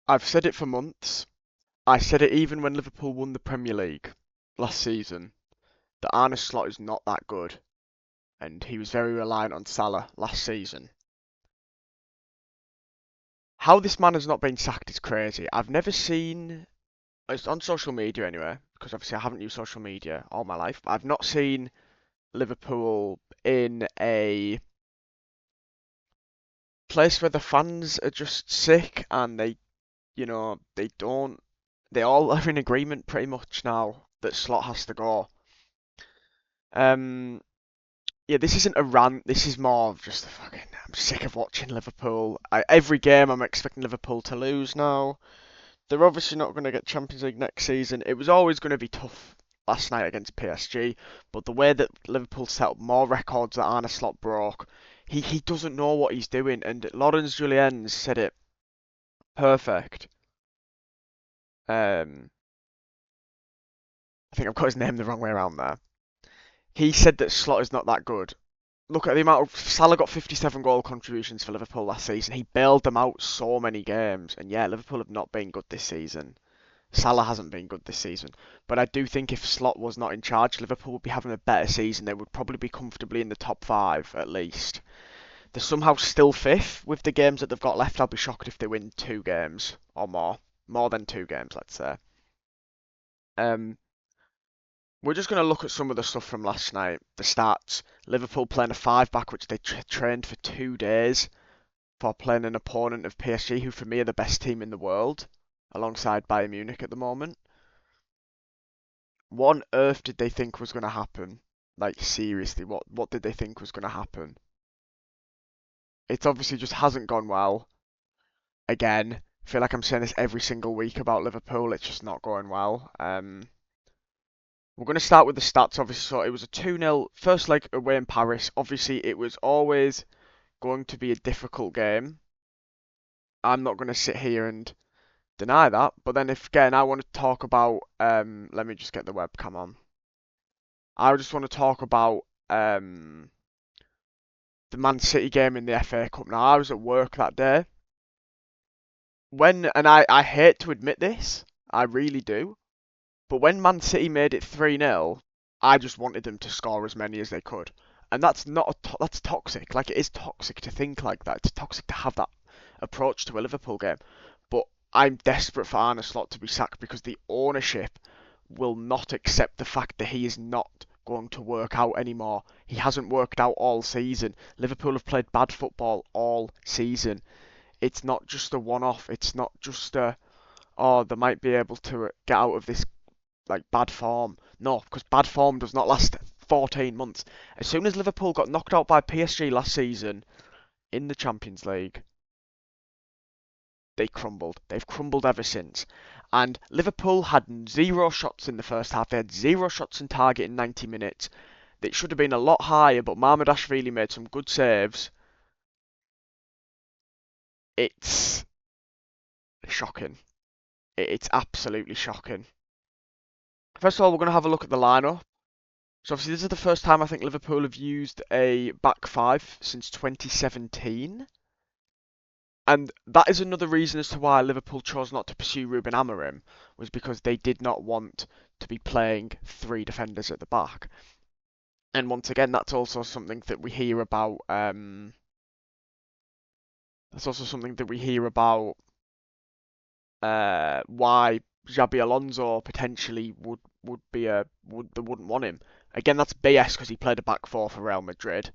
I've said it for months. I said it even when Liverpool won the Premier League last season, that Arne Slot is not that good, and he was very reliant on Salah last season. How this man has not been sacked is crazy. I've never seen, it's on social media anyway, because obviously I haven't used social media all my life, but I've not seen Liverpool in a place where the fans are just sick and they all are in agreement pretty much now that Slot has to go. Um, yeah, this isn't a rant. This is more of just a fucking. I'm sick of watching Liverpool. Every game I'm expecting Liverpool to lose now. They're obviously not going to get Champions League next season. It was always going to be tough last night against PSG, but the way that Liverpool set up more records that Arne Slot broke, he doesn't know what he's doing. And Lawrence Julien's said it perfect. Um, I think I've got his name the wrong way around there. He said that Slot is not that good. Look at the amount of Salah got 57 goal contributions for Liverpool last season. He bailed them out so many games, and yeah, Liverpool have not been good this season. Salah hasn't been good this season, but I do think if Slot was not in charge, Liverpool would be having a better season. They would probably be comfortably in the top five at least. They're somehow still fifth with the games that they've got left. I'll be shocked if they win 2 games or more than 2 games, let's say. Um, We're just going to look at some of the stuff from last night. The stats. Liverpool playing a five-back, which they trained for 2 days for playing an opponent of PSG, who for me are the best team in the world, alongside Bayern Munich at the moment. What on earth did they think was going to happen? Like, seriously, what did they think was going to happen? It obviously just hasn't gone well. Again, I feel like I'm saying this every single week about Liverpool. It's just not going well. We're going to start with the stats, obviously. So it was a 2-0 first leg away in Paris. Obviously, it was always going to be a difficult game. I'm not going to sit here and deny that. But then, if again, I want to talk about, let me just get the webcam on. I just want to talk about the Man City game in the FA Cup. Now, I was at work that day and I hate to admit this, I really do. But when Man City made it 3-0, I just wanted them to score as many as they could. And that's not that's toxic. Like, it is toxic to think like that. It's toxic to have that approach to a Liverpool game. But I'm desperate for Arne Slot to be sacked because the ownership will not accept the fact that he is not going to work out anymore. He hasn't worked out all season. Liverpool have played bad football all season. It's not just a one-off. It's not just they might be able to get out of this like bad form. No, because bad form does not last 14 months. As soon as Liverpool got knocked out by PSG last season in the Champions League, they crumbled. They've crumbled ever since. And Liverpool had 0 shots in the first half. They had 0 shots in target in 90 minutes. It should have been a lot higher, but Mamardashvili made some good saves. It's shocking. It's absolutely shocking. First of all, we're going to have a look at the lineup. So obviously this is the first time I think Liverpool have used a back five since 2017. And that is another reason as to why Liverpool chose not to pursue Ruben Amorim, was because they did not want to be playing 3 defenders at the back. And once again, that's also something that we hear about. That's also something that we hear about. Why Xabi Alonso potentially wouldn't want him. Again, that's BS because he played a back four for Real Madrid.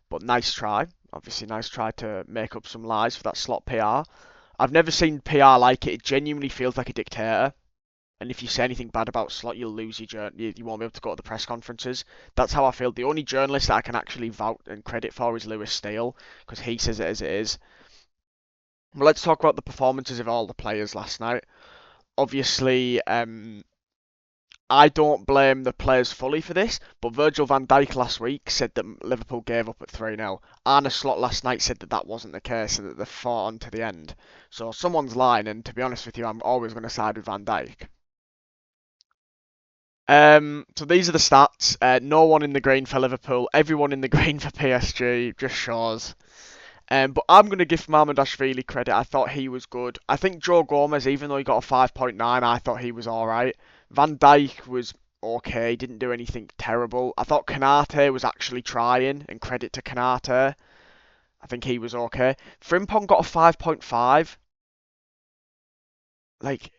But nice try. Obviously, nice try to make up some lies for that slot PR. I've never seen PR like it. It genuinely feels like a dictator. And if you say anything bad about Slot, you'll lose you won't be able to go to the press conferences. That's how I feel. The only journalist that I can actually vouch and credit for is Lewis Steele, because he says it as it is. Well, let's talk about the performances of all the players last night. Obviously, I don't blame the players fully for this, but Virgil van Dijk last week said that Liverpool gave up at 3-0. Arne Slot last night said that that wasn't the case and that they fought on to the end. So someone's lying, and to be honest with you, I'm always going to side with Van Dijk. So these are the stats. No one in the green for Liverpool, everyone in the green for PSG. Just shows. But I'm going to give Mamardashvili credit. I thought he was good. I think Joe Gomez, even though he got a 5.9, I thought he was alright. Van Dijk was okay, didn't do anything terrible. I thought Kanate was actually trying, and credit to Kanate. I think he was okay. Frimpong got a 5.5. Like,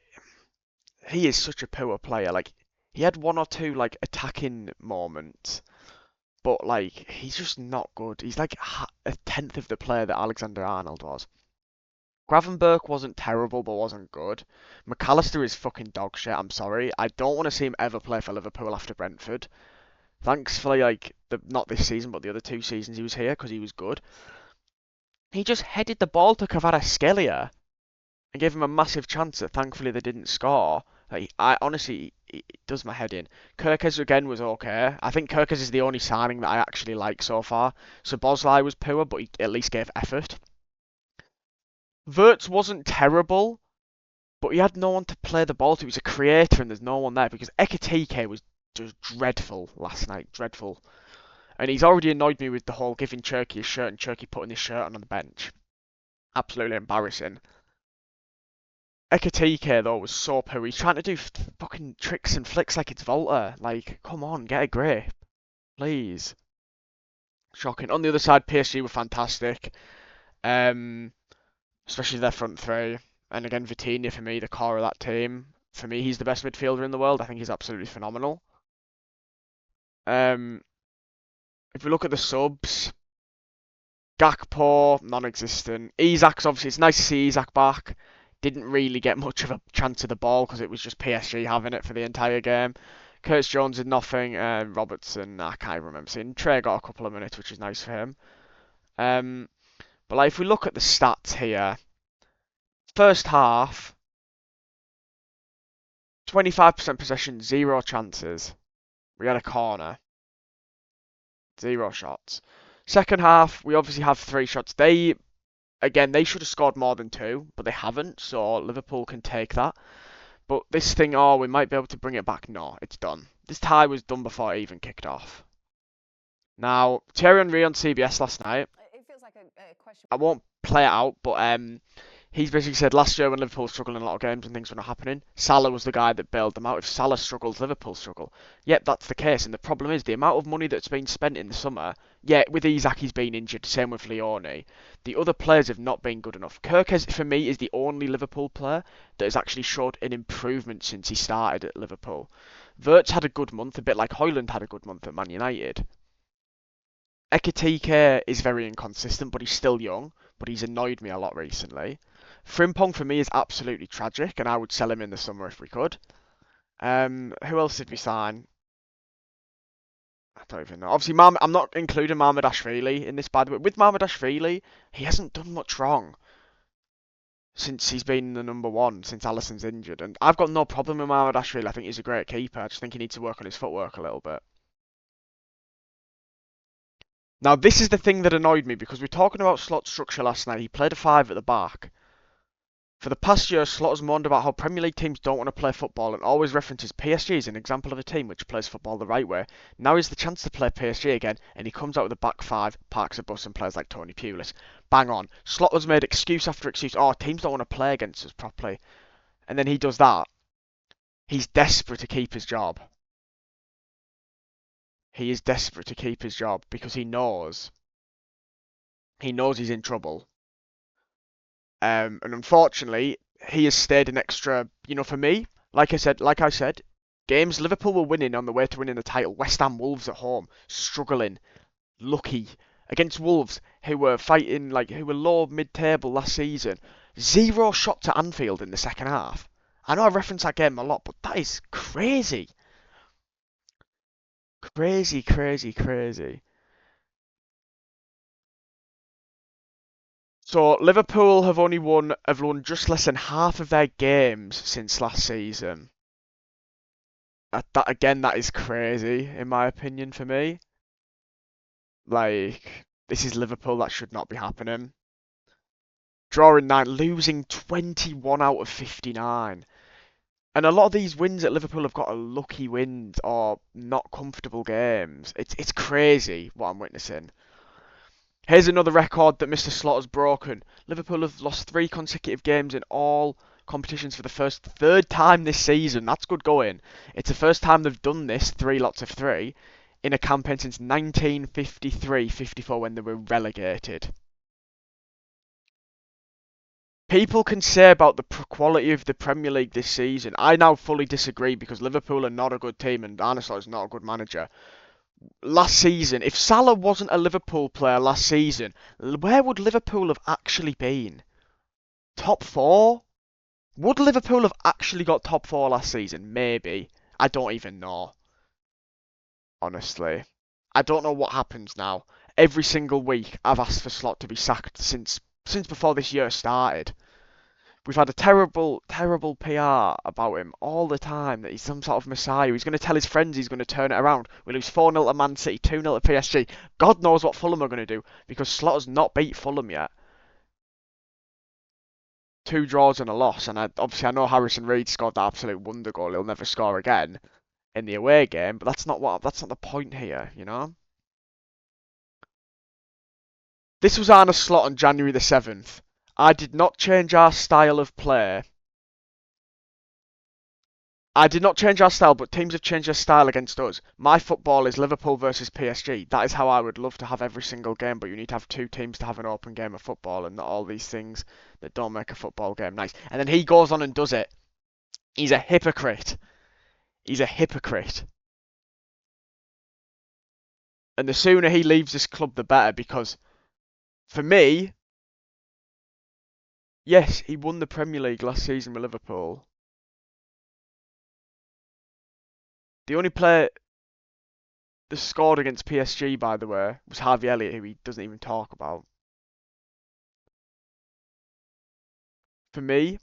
he is such a poor player. Like, he had one or two, like, attacking moments, but, like, he's just not good. He's like a tenth of the player that Alexander-Arnold was. Gravenberch wasn't terrible, but wasn't good. McAllister is fucking dog shit. I'm sorry. I don't want to see him ever play for Liverpool after Brentford. Thanks for like the not this season, but the other 2 seasons he was here because he was good. He just headed the ball to Kvaratskhelia and gave him a massive chance that thankfully they didn't score. Like, I honestly, it does my head in. Kirkes again was okay. I think Kirkes is the only signing that I actually like so far. So Bosley was poor, but he at least gave effort. Wirtz wasn't terrible, but he had no one to play the ball to. He was a creator, and there's no one there because Ekitike was just dreadful last night. Dreadful. And he's already annoyed me with the whole giving Cherky a shirt and Cherky putting his shirt on the bench. Absolutely embarrassing. Ekitike, though, was so poor. He's trying to do fucking tricks and flicks like it's Volta. Like, come on, get a grip. Please. Shocking. On the other side, PSG were fantastic. Especially their front three. And again, Vitinha, for me, the core of that team. For me, he's the best midfielder in the world. I think he's absolutely phenomenal. If we look at the subs, Gakpo, non-existent. Isak's obviously, it's nice to see Isak back. Didn't really get much of a chance of the ball because it was just PSG having it for the entire game. Curtis Jones did nothing. Robertson, I can't remember seeing. Trey got a couple of minutes, which is nice for him. But like, if we look at the stats here, first half, 25% possession, 0 chances. We had a corner, 0 shots. Second half, we obviously have 3 shots. They should have scored more than 2, but they haven't, so Liverpool can take that. But this thing, we might be able to bring it back. No, it's done. This tie was done before it even kicked off. Now, Thierry Henry on CBS last night. It feels like a question. I won't play it out, but he's basically said last year when Liverpool struggled in a lot of games and things were not happening, Salah was the guy that bailed them out. If Salah struggles, Liverpool struggle. Yep, that's the case. And the problem is the amount of money that's been spent in the summer. Yeah, with Isak he's been injured. Same with Leone. The other players have not been good enough. Kirkes, for me, is the only Liverpool player that has actually showed an improvement since he started at Liverpool. Wirtz had a good month, a bit like Højlund had a good month at Man United. Ekitike is very inconsistent, but he's still young. But he's annoyed me a lot recently. Frimpong for me is absolutely tragic, and I would sell him in the summer if we could. Who else did we sign? I don't even know. Obviously, I'm not including Mamardashvili in this, by the way. With Mamardashvili, he hasn't done much wrong since he's been the number 1, since Alisson's injured. And I've got no problem with Mamardashvili. I think he's a great keeper. I just think he needs to work on his footwork a little bit. Now, this is the thing that annoyed me, because we were talking about Slot's structure last night. He played a 5 at the back. For the past year, Slot has moaned about how Premier League teams don't want to play football and always references PSG as an example of a team which plays football the right way. Now is the chance to play PSG again, and he comes out with a back 5, parks a bus, and plays like Tony Pulis. Bang on. Slot has made excuse after excuse. Oh, teams don't want to play against us properly. And then he does that. He's desperate to keep his job. He is desperate to keep his job because he knows he's in trouble. And unfortunately, he has stayed an extra. For me, like I said, games Liverpool were winning on the way to winning the title. West Ham, Wolves at home, struggling, lucky against Wolves, who were fighting who were low mid-table last season. 0 shot to Anfield in the second half. I know I reference that game a lot, but that is crazy, crazy, crazy, crazy. So Liverpool have won just less than half of their games since last season. That is crazy in my opinion for me. This is Liverpool, that should not be happening. Drawing 9, losing 21 out of 59. And a lot of these wins at Liverpool have got a lucky wins or not comfortable games. It's crazy what I'm witnessing. Here's another record that Mr. Slaughter's broken. Liverpool have lost 3 consecutive games in all competitions for the third time this season. That's good going. It's the first time they've done this, 3 lots of 3, in a campaign since 1953-54 when they were relegated. People can say about the quality of the Premier League this season. I now fully disagree because Liverpool are not a good team and Arne is not a good manager. Last season, if Salah wasn't a Liverpool player last season, where would Liverpool have actually been? Top 4? Would Liverpool have actually got top 4 last season? Maybe. I don't even know. Honestly. I don't know what happens now. Every single week I've asked for Slot to be sacked since before this year started. We've had a terrible, terrible PR about him all the time, that he's some sort of messiah. He's going to tell his friends he's going to turn it around. We lose 4-0 to Man City, 2-0 to PSG. God knows what Fulham are going to do, because Slotter's not beat Fulham yet. 2 draws and a loss, and obviously I know Harrison Reed scored that absolute wonder goal. He'll never score again in the away game, but that's not the point here, you know? This was Arne's Slot on January the 7th. I did not change our style of play. I did not change our style, but teams have changed their style against us. My football is Liverpool versus PSG. That is how I would love to have every single game, but you need to have 2 teams to have an open game of football and not all these things that don't make a football game nice. And then he goes on and does it. He's a hypocrite. He's a hypocrite. And the sooner he leaves this club, the better, because for me, yes, he won the Premier League last season with Liverpool. The only player that scored against PSG, by the way, was Harvey Elliott, who he doesn't even talk about. For me,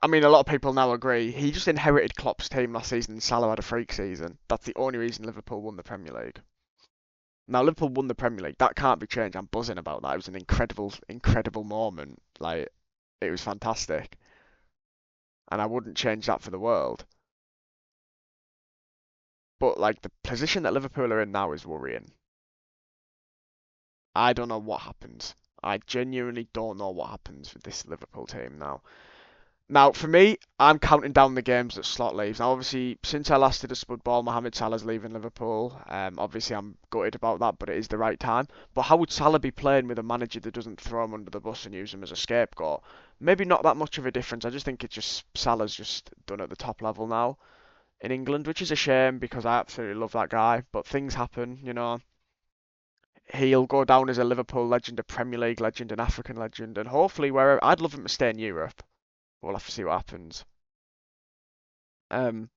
I mean, a lot of people now agree. He just inherited Klopp's team last season, and Salah had a freak season. That's the only reason Liverpool won the Premier League. Now, Liverpool won the Premier League. That can't be changed. I'm buzzing about that. It was an incredible, incredible moment. Like, it was fantastic. And I wouldn't change that for the world. But, like, the position that Liverpool are in now is worrying. I don't know what happens. I genuinely don't know what happens with this Liverpool team now. Now, for me, I'm counting down the games that Slot leaves. Now, obviously, since I last did a Spud ball, Mohamed Salah's leaving Liverpool. Obviously, I'm gutted about that, but it is the right time. But how would Salah be playing with a manager that doesn't throw him under the bus and use him as a scapegoat? Maybe not that much of a difference. I just think it's just Salah's just done at the top level now in England, which is a shame because I absolutely love that guy. But things happen, you know. He'll go down as a Liverpool legend, a Premier League legend, an African legend, and hopefully wherever. I'd love him to stay in Europe. We'll have to see what happens. Um,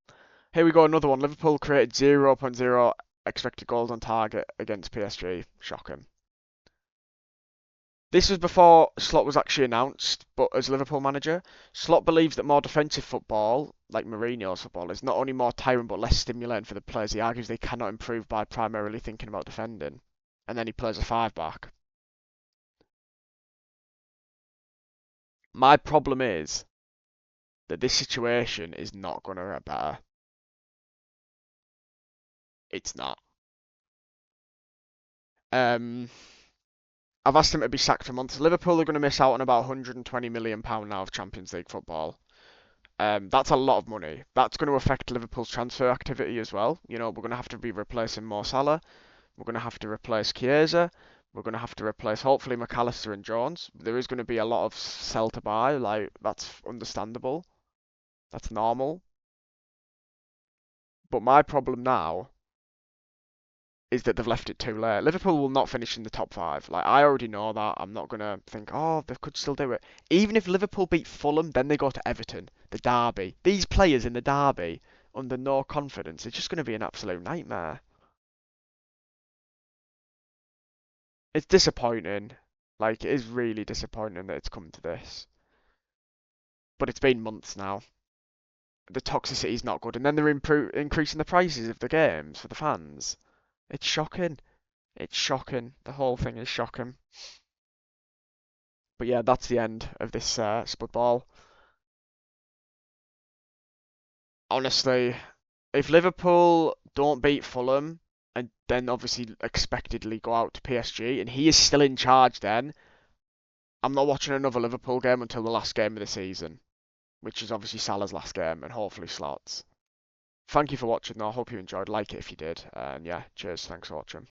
Here we go, another one. Liverpool created 0.0 expected goals on target against PSG. Shocking. This was before Slot was actually announced, but as Liverpool manager, Slot believes that more defensive football, like Mourinho's football, is not only more tiring but less stimulating for the players. He argues they cannot improve by primarily thinking about defending. And then he plays a 5 back. My problem is that this situation is not going to get better. It's not. Um, I've asked him to be sacked for months. Liverpool are going to miss out on about £120 million now of Champions League football. That's a lot of money. That's going to affect Liverpool's transfer activity as well. You know, we're going to have to be replacing Mo Salah. We're going to have to replace Chiesa. We're going to have to replace, hopefully, McAllister and Jones. There is going to be a lot of sell to buy. Like, that's understandable. That's normal. But my problem now is that they've left it too late. Liverpool will not finish in the top 5. Like, I already know that. I'm not going to think, oh, they could still do it. Even if Liverpool beat Fulham, then they go to Everton, the derby. These players in the derby, under no confidence, it's just going to be an absolute nightmare. It's disappointing. Like, it is really disappointing that it's come to this. But it's been months now. The toxicity is not good. And then they're increasing the prices of the games for the fans. It's shocking. It's shocking. The whole thing is shocking. But yeah, that's the end of this Spud ball. Honestly, if Liverpool don't beat Fulham, and then obviously expectedly go out to PSG, and he is still in charge then, I'm not watching another Liverpool game until the last game of the season, which is obviously Salah's last game, and hopefully Slot's. Thank you for watching though, I hope you enjoyed, like it if you did, and yeah, cheers, thanks for watching.